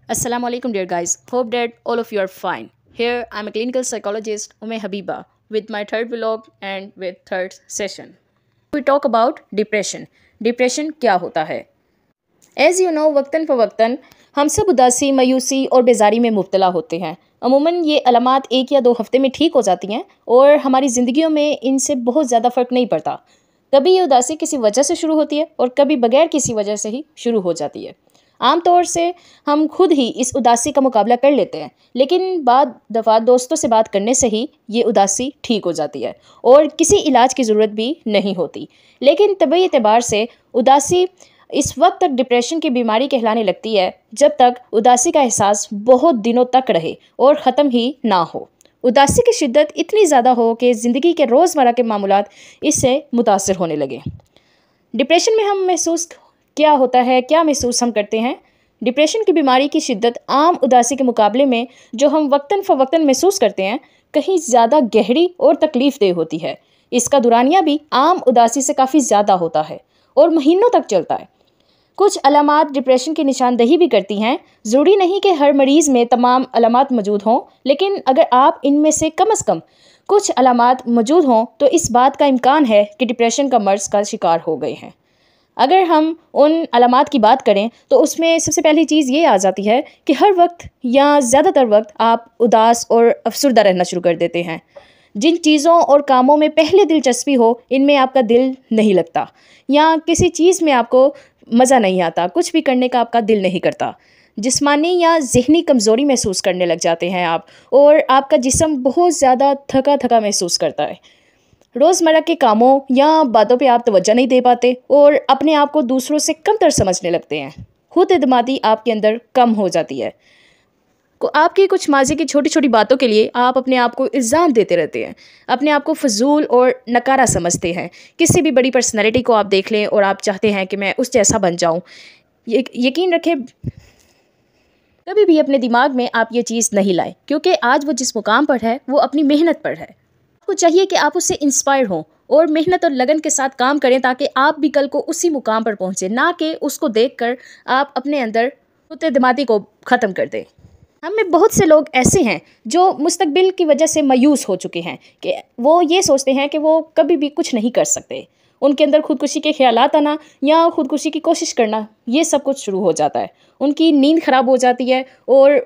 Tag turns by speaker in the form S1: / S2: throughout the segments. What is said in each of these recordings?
S1: Assalamu alaikum, dear guys. Hope that all of you are fine. Here, I'm a clinical psychologist, Ume Habiba, with my third vlog and with third session. We talk about depression. Depression क्या होता है? As you know, वक्तन फ़वक्तन हम सब उदासी, मायूसी और बेजारी में मुब्तला होते हैं। अमूमन ये अलामात 1 या 2 हफ्ते में ठीक हो जाती हैं और हमारी ज़िंदगियों में इनसे बहुत ज़्यादा फ़र्क नहीं पड़ता। कभी ये उदासी किसी वजह से शुरू होती है और कभी बगैर किसी वजह से ही शुरू हो जाती है। आमतौर से हम खुद ही इस उदासी का मुकाबला कर लेते हैं, लेकिन बाद दफ़ा दोस्तों से बात करने से ही ये उदासी ठीक हो जाती है और किसी इलाज की ज़रूरत भी नहीं होती। लेकिन तबी एतबार से उदासी इस वक्त तक डिप्रेशन की बीमारी कहलाने लगती है जब तक उदासी का एहसास बहुत दिनों तक रहे और ख़त्म ही ना हो। उदासी की शिद्दत इतनी ज़्यादा हो कि ज़िंदगी के रोज़मर्रा के मामूलात इससे मुतासर होने लगे। डिप्रेशन में हम महसूस क्या होता है, क्या महसूस हम करते हैं? डिप्रेशन की बीमारी की शिद्दत आम उदासी के मुकाबले में जो हम वक्तन फ़वक्तन महसूस करते हैं कहीं ज़्यादा गहरी और तकलीफ़ देह होती है। इसका दुरानिया भी आम उदासी से काफ़ी ज़्यादा होता है और महीनों तक चलता है। कुछ अलामात डिप्रेशन की निशानदही भी करती हैं। ज़रूरी नहीं कि हर मरीज़ में तमाम अलामात मौजूद हों, लेकिन अगर आप इनमें से कम से कम कुछ अलामात मौजूद हों तो इस बात का इम्कान है कि डिप्रेशन का मर्ज़ का शिकार हो गए हैं। अगर हम उन अलामात की बात करें तो उसमें सबसे पहली चीज़ ये आ जाती है कि हर वक्त या ज़्यादातर वक्त आप उदास और अफसरदा रहना शुरू कर देते हैं। जिन चीज़ों और कामों में पहले दिलचस्पी हो इनमें आपका दिल नहीं लगता, या किसी चीज़ में आपको मज़ा नहीं आता, कुछ भी करने का आपका दिल नहीं करता। जिस्मानी या ज़हनी कमज़ोरी महसूस करने लग जाते हैं आप, और आपका जिस्म बहुत ज़्यादा थका थका महसूस करता है। रोज़मर्रा के कामों या बातों पे आप तवज्जो नहीं दे पाते और अपने आप को दूसरों से कमतर समझने लगते हैं। खुद एतमादी आपके अंदर कम हो जाती है। आपकी कुछ माजी की छोटी छोटी बातों के लिए आप अपने आप को इल्ज़ाम देते रहते हैं, अपने आप को फजूल और नकारा समझते हैं। किसी भी बड़ी पर्सनैलिटी को आप देख लें और आप चाहते हैं कि मैं उस जैसा बन जाऊँ। यकीन रखें, कभी भी अपने दिमाग में आप ये चीज़ नहीं लाएं, क्योंकि आज वो जिस मुकाम पर है वो अपनी मेहनत पर है। आपको चाहिए कि आप उससे इंस्पायर हों और मेहनत और लगन के साथ काम करें ताकि आप भी कल को उसी मुकाम पर पहुँचें, ना कि उसको देखकर आप अपने अंदर एतमादी को ख़त्म कर दें। हम में बहुत से लोग ऐसे हैं जो मुस्तकबिल की वजह से मायूस हो चुके हैं कि वो ये सोचते हैं कि वो कभी भी कुछ नहीं कर सकते। उनके अंदर खुदकुशी के ख्यालात आना या खुदकुशी की कोशिश करना, ये सब कुछ शुरू हो जाता है। उनकी नींद ख़राब हो जाती है और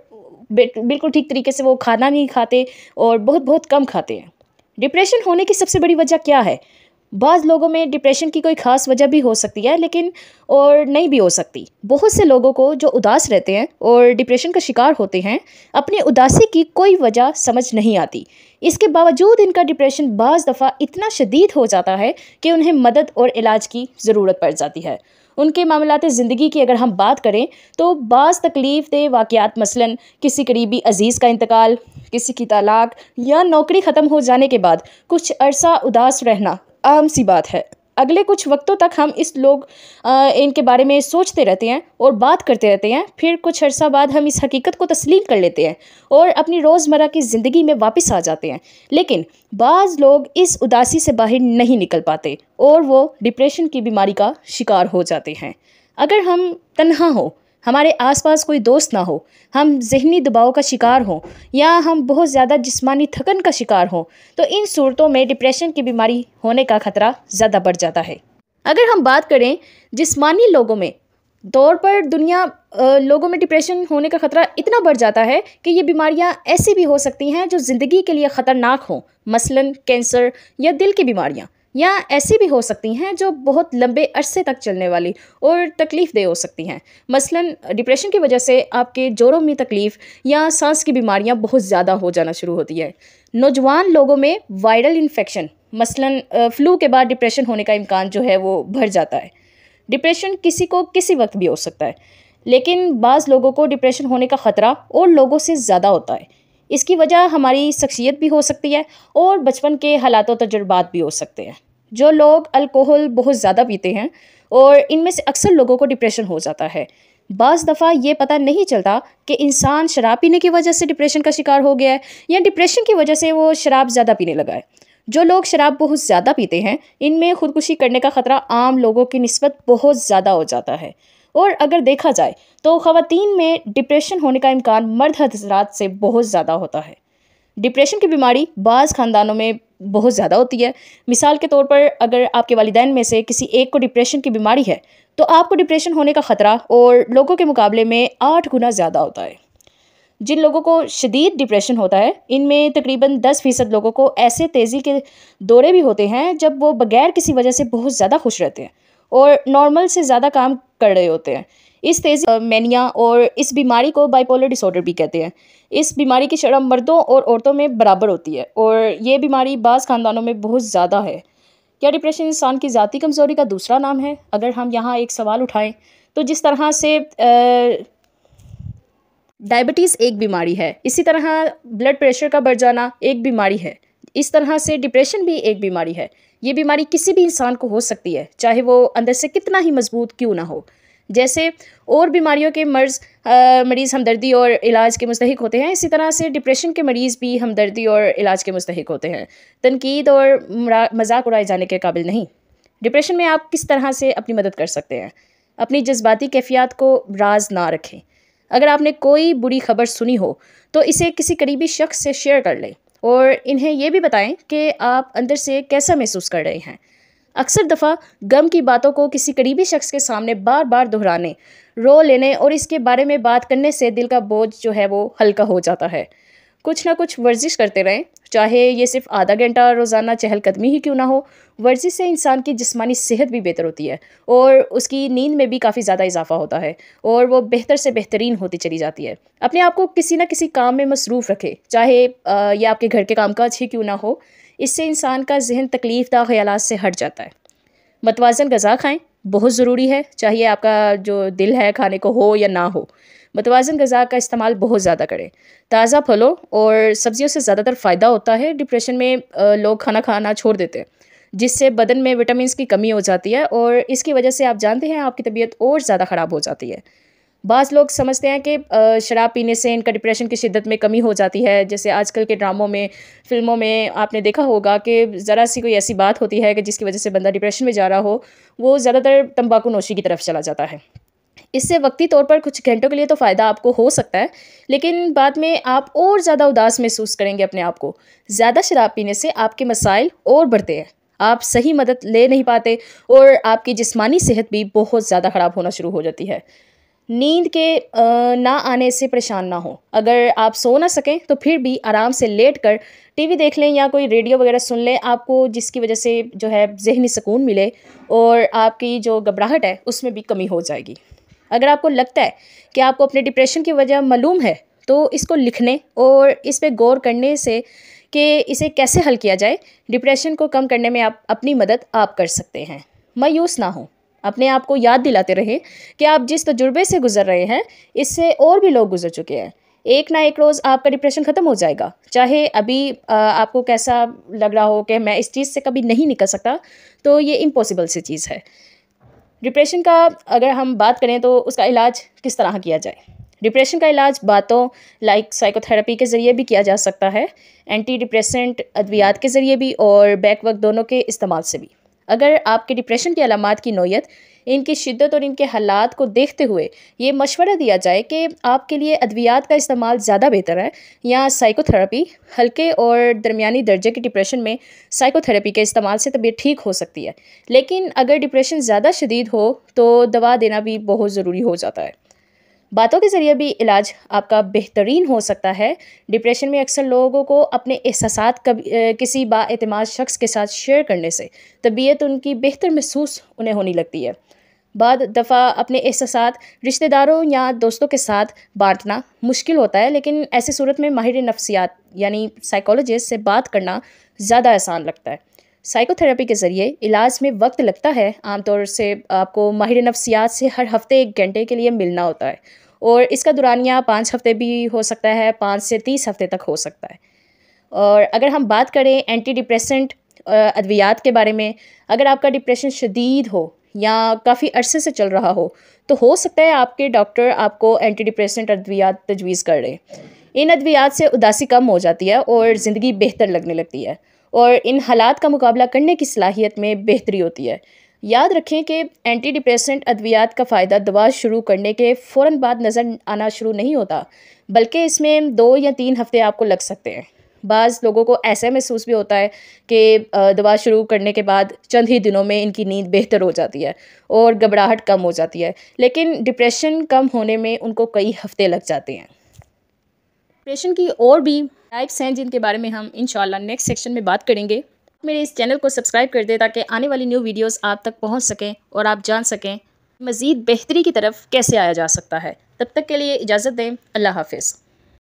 S1: बिल्कुल ठीक तरीके से वो खाना नहीं खाते और बहुत बहुत कम खाते हैं। डिप्रेशन होने की सबसे बड़ी वजह क्या है? बाज़ लोगों में डिप्रेशन की कोई ख़ास वजह भी हो सकती है, लेकिन और नहीं भी हो सकती। बहुत से लोगों को जो उदास रहते हैं और डिप्रेशन का शिकार होते हैं, अपनी उदासी की कोई वजह समझ नहीं आती। इसके बावजूद इनका डिप्रेशन बाज़ दफ़ा इतना शदीद हो जाता है कि उन्हें मदद और इलाज की ज़रूरत पड़ जाती है। उनके मामलाते ज़िंदगी की अगर हम बात करें तो बाज़ तकलीफ़ दे वाक़यात, मसलन किसी करीबी अज़ीज़ का इंतकाल, किसी की तलाक या नौकरी ख़त्म हो जाने के बाद कुछ अरसा उदास रहना आम सी बात है। अगले कुछ वक्तों तक हम इनके बारे में सोचते रहते हैं और बात करते रहते हैं। फिर कुछ अरसा बाद हम इस हकीकत को तस्लीम कर लेते हैं और अपनी रोज़मर्रा की ज़िंदगी में वापस आ जाते हैं। लेकिन बाज़ लोग इस उदासी से बाहर नहीं निकल पाते और वो डिप्रेशन की बीमारी का शिकार हो जाते हैं। अगर हम तन्हा हो, हमारे आसपास कोई दोस्त ना हो, हम ज़हनी दबाव का शिकार हों या हम बहुत ज़्यादा जिस्मानी थकन का शिकार हों, तो इन सूरतों में डिप्रेशन की बीमारी होने का ख़तरा ज़्यादा बढ़ जाता है। अगर हम बात करें जिस्मानी लोगों में, तौर पर लोगों में डिप्रेशन होने का ख़तरा इतना बढ़ जाता है कि ये बीमारियां ऐसी भी हो सकती हैं जो ज़िंदगी के लिए ख़तरनाक हों, मसलन कैंसर या दिल की बीमारियां, या ऐसी भी हो सकती हैं जो बहुत लंबे अरसे तक चलने वाली और तकलीफ़ दे हो सकती हैं। मसलन डिप्रेशन की वजह से आपके जोड़ों में तकलीफ़ या सांस की बीमारियां बहुत ज़्यादा हो जाना शुरू होती है। नौजवान लोगों में वायरल इन्फेक्शन, मसलन फ्लू के बाद डिप्रेशन होने का इम्कान जो है वो बढ़ जाता है। डिप्रेशन किसी को किसी वक्त भी हो सकता है, लेकिन बाज़ लोगों को डिप्रेशन होने का ख़तरा और लोगों से ज़्यादा होता है। इसकी वजह हमारी शख्सियत भी हो सकती है और बचपन के हालात और तजुर्बात भी हो सकते हैं। जो लोग अल्कोहल बहुत ज़्यादा पीते हैं, और इनमें से अक्सर लोगों को डिप्रेशन हो जाता है। बाज़ दफ़ा ये पता नहीं चलता कि इंसान शराब पीने की वजह से डिप्रेशन का शिकार हो गया है या डिप्रेशन की वजह से वो शराब ज़्यादा पीने लगा है। जो लोग शराब बहुत ज़्यादा पीते हैं, इनमें खुदकुशी करने का ख़तरा आम लोगों की निस्बत बहुत ज़्यादा हो जाता है और अगर देखा जाए तो ख़वातीन में डिप्रेशन होने का इम्कान मर्द हज़रात से बहुत ज़्यादा होता है। डिप्रेशन की बीमारी बाज़ ख़ानदानों में बहुत ज़्यादा होती है। मिसाल के तौर पर अगर आपके वालिदैन में से किसी एक को डिप्रेशन की बीमारी है तो आपको डिप्रेशन होने का ख़तरा और लोगों के मुकाबले में 8 गुना ज़्यादा होता है। जिन लोगों को शदीद डिप्रेशन होता है इनमें तकरीबन 10% लोगों को ऐसे तेज़ी के दौरे भी होते हैं जब वो बगैर किसी वजह से बहुत ज़्यादा खुश रहते हैं और नॉर्मल से ज़्यादा काम कर रहे होते हैं। इस तेज़ी मैनिया और इस बीमारी को बाइपोलर डिसऑर्डर भी कहते हैं। इस बीमारी की शरह मर्दों और औरतों में बराबर होती है और ये बीमारी बाज़ ख़ानदानों में बहुत ज़्यादा है। क्या डिप्रेशन इंसान की ज़ाती कमज़ोरी का दूसरा नाम है? अगर हम यहाँ एक सवाल उठाएं तो जिस तरह से डायबिटीज़ एक बीमारी है, इसी तरह ब्लड प्रेशर का बढ़ जाना एक बीमारी है, इस तरह से डिप्रेशन भी एक बीमारी है। ये बीमारी किसी भी इंसान को हो सकती है, चाहे वो अंदर से कितना ही मजबूत क्यों ना हो। जैसे और बीमारियों के मरीज़ हमदर्दी और इलाज के मुस्तहिक होते हैं, इसी तरह से डिप्रेशन के मरीज़ भी हमदर्दी और इलाज के मुस्तहिक होते हैं, तनकीद और मजाक उड़ाए जाने के काबिल नहीं। डिप्रेशन में आप किस तरह से अपनी मदद कर सकते हैं? अपनी जज्बाती कैफियत को राज ना रखें। अगर आपने कोई बुरी खबर सुनी हो तो इसे किसी करीबी शख्स से शेयर कर लें और इन्हें यह भी बताएं कि आप अंदर से कैसा महसूस कर रहे हैं। अक्सर दफ़ा गम की बातों को किसी करीबी शख्स के सामने बार बार दोहराने, रो लेने और इसके बारे में बात करने से दिल का बोझ जो है वो हल्का हो जाता है। कुछ ना कुछ वर्जिश करते रहें, चाहे ये सिर्फ आधा घंटा रोज़ाना चहलकदमी ही क्यों ना हो। वर्जिश से इंसान की जिस्मानी सेहत भी बेहतर होती है और उसकी नींद में भी काफ़ी ज़्यादा इजाफा होता है और वो बेहतर से बेहतरीन होती चली जाती है। अपने आप को किसी न किसी काम में मसरूफ़ रखें, चाहे ये आपके घर के कामकाज ही क्यों ना हो। इससे इंसान का जहन तकलीफ़दा ख़यालात से हट जाता है। मतवाज़न ग़िज़ा खाएँ, बहुत ज़रूरी है, चाहिए आपका जो दिल है खाने को हो या ना हो। मतवाज़न ग़िज़ा का इस्तेमाल बहुत ज़्यादा करें। ताज़ा फलों और सब्ज़ियों से ज़्यादातर फ़ायदा होता है। डिप्रेशन में लोग खाना खाना छोड़ देते हैं, जिससे बदन में विटामिन्स की कमी हो जाती है और इसकी वजह से आप जानते हैं आपकी तबीयत और ज़्यादा ख़राब हो जाती है। बाज़ लोग समझते हैं कि शराब पीने से इनका डिप्रेशन की शिद्दत में कमी हो जाती है। जैसे आजकल के ड्रामों में, फ़िल्मों में आपने देखा होगा कि ज़रा सी कोई ऐसी बात होती है कि जिसकी वजह से बंदा डिप्रेशन में जा रहा हो, वो ज़्यादातर तंबाकू नोशी की तरफ चला जाता है। इससे वक्ती तौर पर कुछ घंटों के लिए तो फ़ायदा आपको हो सकता है, लेकिन बाद में आप और ज़्यादा उदास महसूस करेंगे अपने आप को। ज़्यादा शराब पीने से आपके मसाइल और बढ़ते हैं, आप सही मदद ले नहीं पाते और आपकी जिस्मानी सेहत भी बहुत ज़्यादा ख़राब होना शुरू हो जाती है। नींद के ना आने से परेशान ना हो। अगर आप सो ना सकें तो फिर भी आराम से लेट कर टीवी देख लें या कोई रेडियो वगैरह सुन लें, आपको जिसकी वजह से जो है ज़हनी सुकून मिले और आपकी जो घबराहट है उसमें भी कमी हो जाएगी। अगर आपको लगता है कि आपको अपने डिप्रेशन की वजह मालूम है तो इसको लिखने और इस पे गौर करने से कि इसे कैसे हल किया जाए, डिप्रेशन को कम करने में आप अपनी मदद आप कर सकते हैं। मायूस ना हो, अपने आप को याद दिलाते रहें कि आप जिस तजुर्बे से गुजर रहे हैं इससे और भी लोग गुजर चुके हैं। एक ना एक रोज़ आपका डिप्रेशन ख़त्म हो जाएगा। चाहे अभी आपको कैसा लग रहा हो कि मैं इस चीज़ से कभी नहीं निकल सकता, तो ये इम्पॉसिबल सी चीज़ है। डिप्रेशन का अगर हम बात करें तो उसका इलाज किस तरह किया जाए। डिप्रेशन का इलाज बातों लाइक साइकोथेरेपी के ज़रिए भी किया जा सकता है, एंटी डिप्रेसेंट अद्वियात के ज़रिए भी और बैक वक्त दोनों के इस्तेमाल से भी। अगर आपके डिप्रेशन की अलामात की नौयत, इनकी शिद्दत और इनके हालात को देखते हुए ये मशवरा दिया जाए कि आपके लिए अद्वियात का इस्तेमाल ज़्यादा बेहतर है या साइकोथेरेपी, हल्के और दरमियानी दर्जे के डिप्रेशन में साइकोथेरेपी के इस्तेमाल से तबीयत ठीक हो सकती है। लेकिन अगर डिप्रेशन ज़्यादा शदीद हो तो दवा देना भी बहुत ज़रूरी हो जाता है। बातों के ज़रिए भी इलाज आपका बेहतरीन हो सकता है। डिप्रेशन में अक्सर लोगों को अपने एहसासात किसी बाएतमाद शख्स के साथ शेयर करने से तबीयत उनकी बेहतर महसूस उन्हें होने लगती है। बाद दफ़ा अपने एहसासात रिश्तेदारों या दोस्तों के साथ बांटना मुश्किल होता है, लेकिन ऐसी सूरत में माहिर नफ्सियात यानी साइकोलॉजिस्ट से बात करना ज़्यादा आसान लगता है। साइकोथेरेपी के ज़रिए इलाज में वक्त लगता है। आमतौर से आपको माहिर नफ्सियात से हर हफ़्ते 1 घंटे के लिए मिलना होता है और इसका दुरानिया 5 हफ़्ते भी हो सकता है, 5 से 30 हफ़्ते तक हो सकता है। और अगर हम बात करें एंटी डिप्रेसेंट अद्वियात के बारे में, अगर आपका डिप्रेशन शदीद हो या काफ़ी अरसे से चल रहा हो तो सकता है आपके डॉक्टर आपको एंटी डिप्रेसेंट अद्वियात तजवीज़ कर दें। इन अद्वियात से उदासी कम हो जाती है और ज़िंदगी बेहतर लगने लगती है और इन हालात का मुकाबला करने की सलाहियत में बेहतरी होती है। याद रखें कि एंटी डिप्रेसेंट अद्वियात का फ़ायदा दवा शुरू करने के फ़ौरन बाद नज़र आना शुरू नहीं होता, बल्कि इसमें 2 या 3 हफ़्ते आपको लग सकते हैं। बाज़ लोगों को ऐसा महसूस भी होता है कि दवा शुरू करने के बाद चंद ही दिनों में इनकी नींद बेहतर हो जाती है और घबराहट कम हो जाती है, लेकिन डिप्रेशन कम होने में उनको कई हफ़्ते लग जाते हैं। डिप्रेशन की और भी टाइप्स हैं जिनके बारे में हम इंशाल्लाह नेक्स्ट सेक्शन में बात करेंगे। मेरे इस चैनल को सब्सक्राइब कर दें ताकि आने वाली न्यू वीडियोस आप तक पहुंच सकें और आप जान सकें मज़ीद बेहतरी की तरफ कैसे आया जा सकता है। तब तक के लिए इजाज़त दें। अल्लाह हाफ़िज़।